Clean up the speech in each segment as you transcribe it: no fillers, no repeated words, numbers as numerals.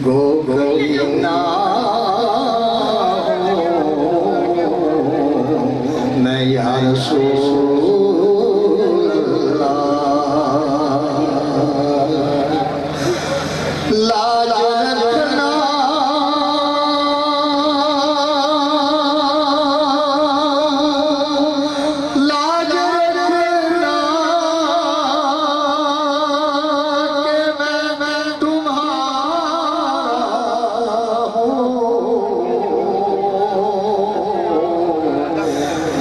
गोविंदा मैं या रसूल लाज रखना लाज रखना कि मैं तुम्हारा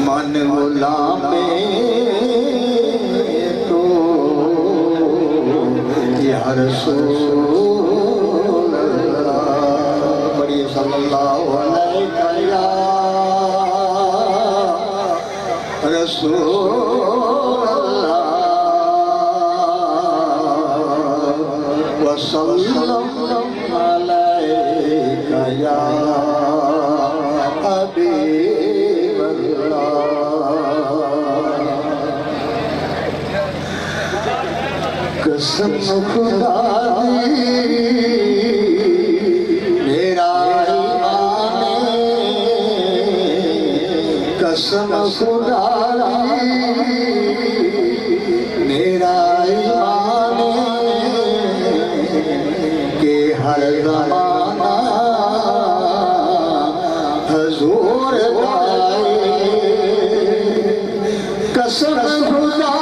मन गुलाम तो या रसूल अल्लाह बड़ी सल्लल्लाहु अलैहि या रसूल अल्लाह व सल्लल्लाहु अलैका या हबीब कसम खुदा दी मेरा ईमान कसम खुदा दी मेरा ईमान के हर ज़माना हुजूर गाए कसम खुदा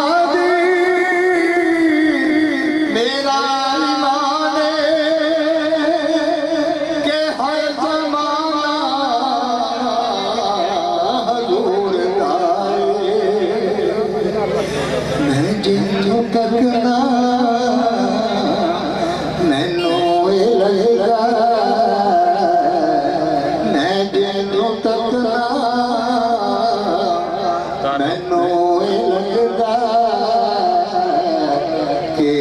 मेरा ईमान के हर ज़माना हुजूर गाए मैं जिन्हों तक ना मैनू लगदा मैं जिन्हों तक ना मैनू लगदा कि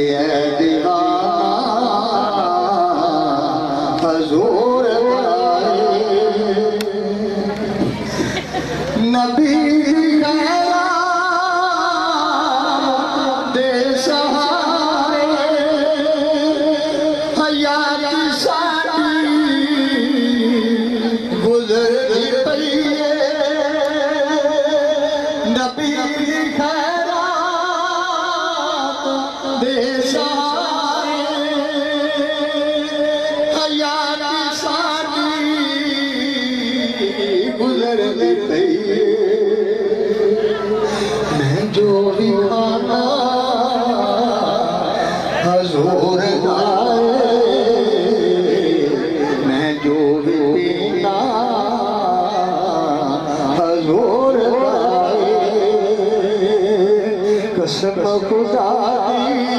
हुजूर नबी दे सहारे हयात साडी गुजरदी पई नबी खैरात दे गुजरदी पई मैं जो भी खाना हुजूर गाए मैं जो भी पीना हुजूर गाए कसम खुदा दी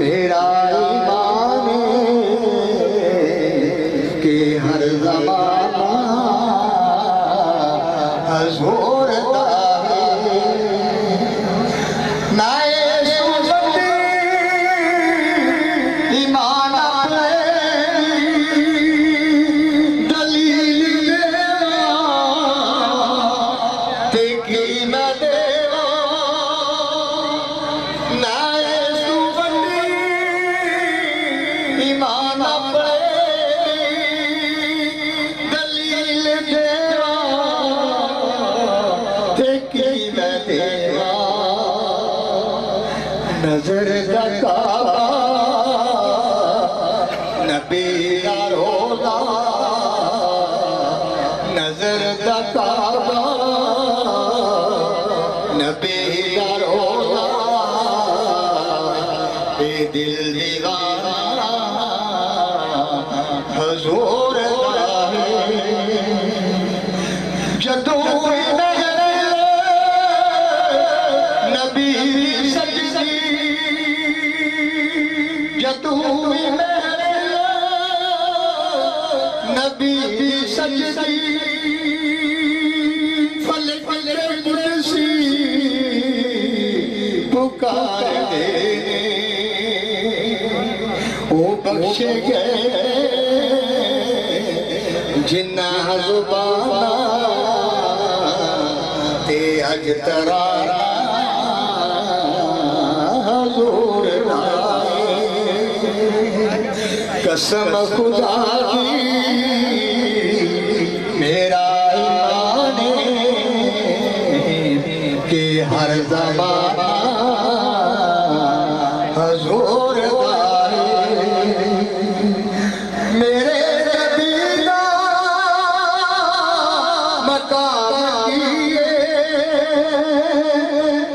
मेरा ईमान के हर ज़माना हुजूर गाए नाए सुबती ईमान दलील देवा ते की मैं देवा नाए सुबती ईमान दलील देवा नजर का काबा नबी का रोज़ा नजर का काबा नबी का रोज़ा ए दिल दीवाना हुजूर जदों नबी सजदी जदों नबी सजदी फल फल कुर्सी पुकार दे ओ बख्शे गए जिन्ना जुबाना ते अज तरारा कसम खुदा की मेरा ईमान के हर ज़माना हुज़ूर दा मेरे नबी दा मकाम किए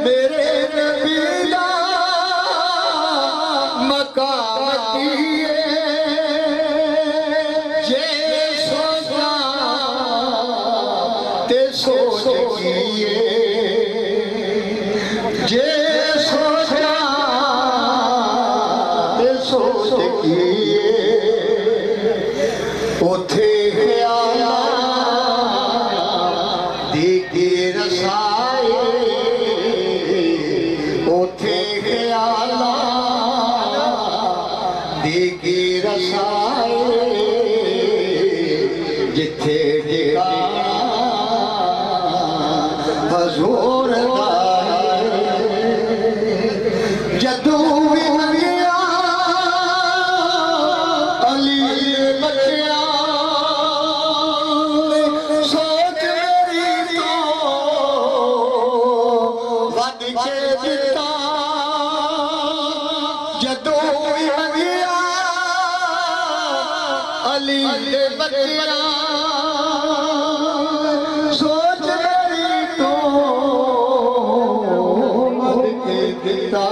मेरे नबी दा मकाम किए जे सोचा ते सोच किए जे सोचा ते सोच किए उथे ख्याला दी के रसाए उथे ख्याला दी के रसाए जिथे ठिकाना हुज़ूर दा जदू भी मंगिया अली बच्चिया सोच मेरी तो वध के दिता जदू भी मंगिया अली बच्चिया सोच मेरी तो वध के दिता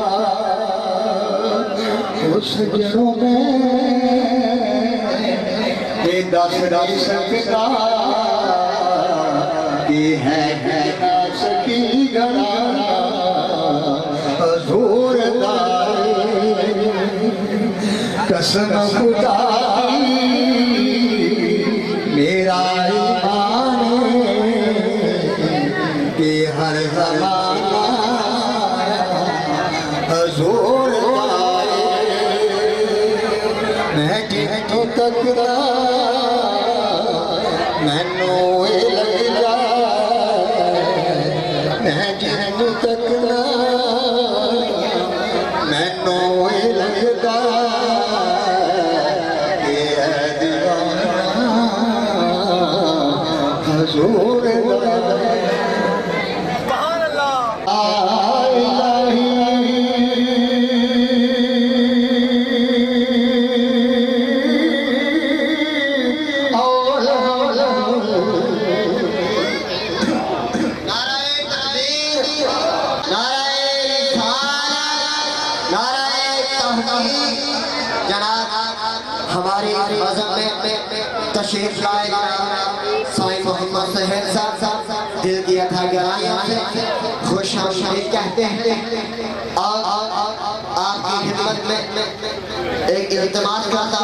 उस जड़ों में ये दस नहीं सकता कि है सकी घराना हुज़ूर दा कसम खुदा की मेरा ईमान के हर ज़माना हुज़ूर दा मैं जितों तकदा मैनू लग जा मैं जितों तकदा मैनू लगदा कि है दीवाना हुज़ूर दा हमारे मज़हब में तशरीफ लाए साईं मोहम्मद सहेल साहब दिल की अथा गहराइयों से खुश आमदीद कहते हैं और आपकी खिदमत में एक इल्तिमास करता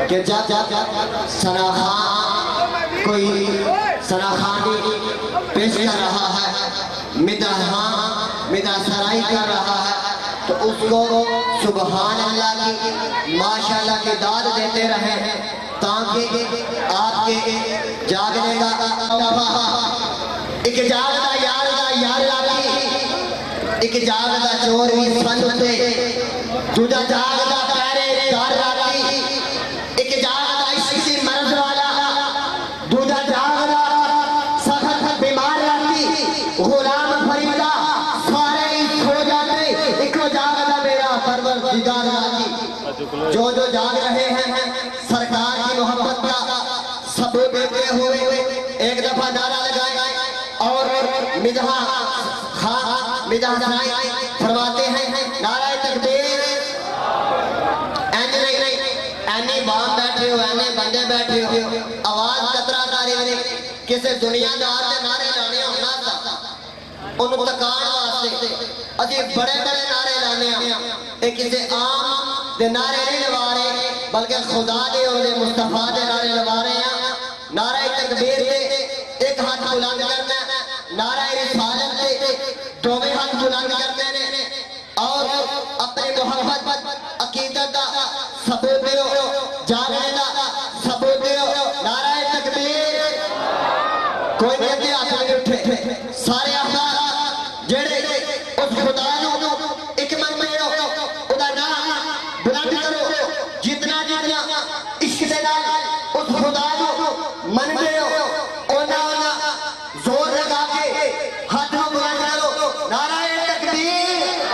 कि जब सना खान कोई सना खानी पेश कर रहा है मिदा सराई कर रहा है तो उसको सुबहान अल्लाह की माशाअल्लाह की दाद देते रहे ताकि आपके जागने का एक जागदा यार एक जागदा चोर भी फनते दूजा जागदा पैरे दार राती एक जागदा इश्क की मर्ज वाला दूजा जागदा सख्त बीमार राती गुलाम फरीदा सारे सो जाते एक जागदा मेरा परवरदिगार राती जो जाग रहे हैं सरकार की मोहब्बत का सबूत देते हुए एक दफा नारा लगाए और मिजहा फरमाते हैं नारा तकबीर एने बाम बैठे हो एने बंदे बैठे हो आवाज कतरा तारी वाली किसी दुनियादार के नारे लाने होना था उन्हें तकान वास्ते अभी बड़े नारे लाने एक किसी आम दे नारे नहीं लगा रहे बल्कि खुदा दे और मुस्तफा दे नारे लगा रहे हैं नारा तकबीर दे एक हाथ बुलंद करना नारा रिसालत दे दोवें हाथ बुलंद करने ने और अपनी मोहब्बत अकीदत का सबूत दो जाने का सबूत दो नारा तकबीर कोई नहीं हाथ नहीं उठे सारे अफराद जेड़े उस खुदा एक मन में बुलंद करो जितना मन गए हो ओना ओना जोर लगा के हाथ में बुलंद करो नाराए तकबीर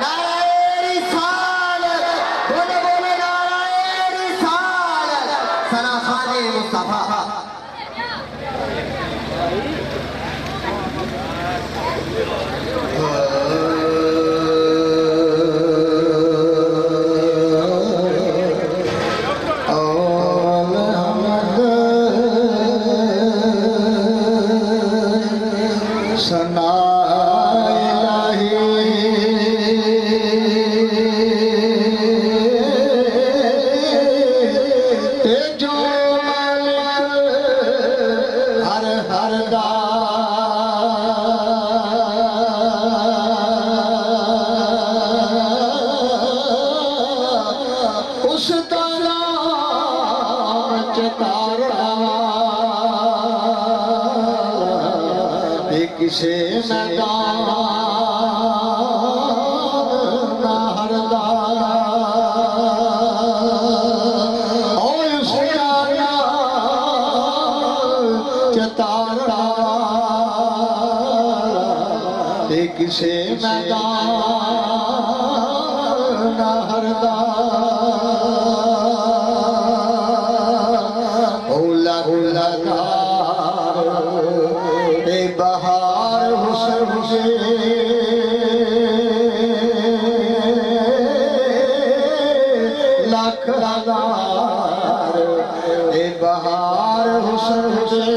नाराए रिसालत बोले बोले नाराए रिसालत सना खाने मुस्तफा किसे मैदान ना हरदा और सियारा चतारा किसे मैदान ना हरदा ओला ओला बहार हुस्न हुसे लाख हजार ए बहार हुस्न हुसे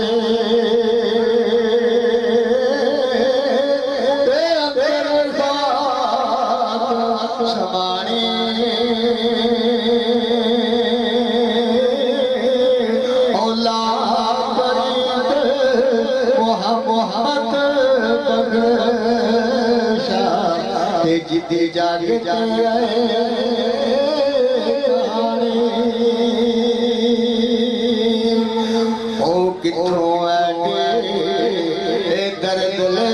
समानी जिद्दी जागे ओ किथों ऐ दर्द ले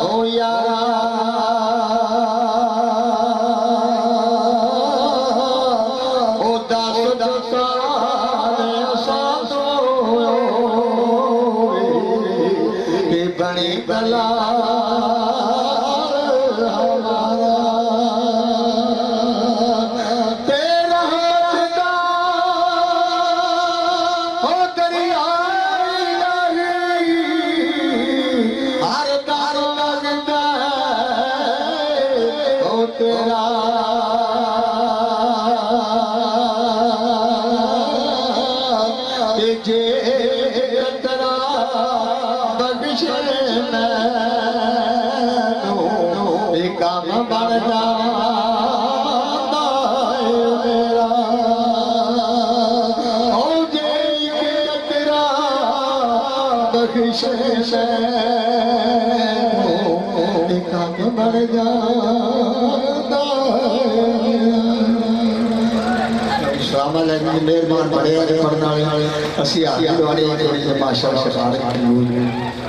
ओ यारा ओ दास दासा बनी बला हमारा तेरा खुदा हो दरिया हर दारो लगता हो तेरा जे कतरा काम बन जाता मेरा हो जे तेरा बख्श काम बन जाता मेहरबान बड़े पढ़ने वाले असी आगे माशाअल्लाह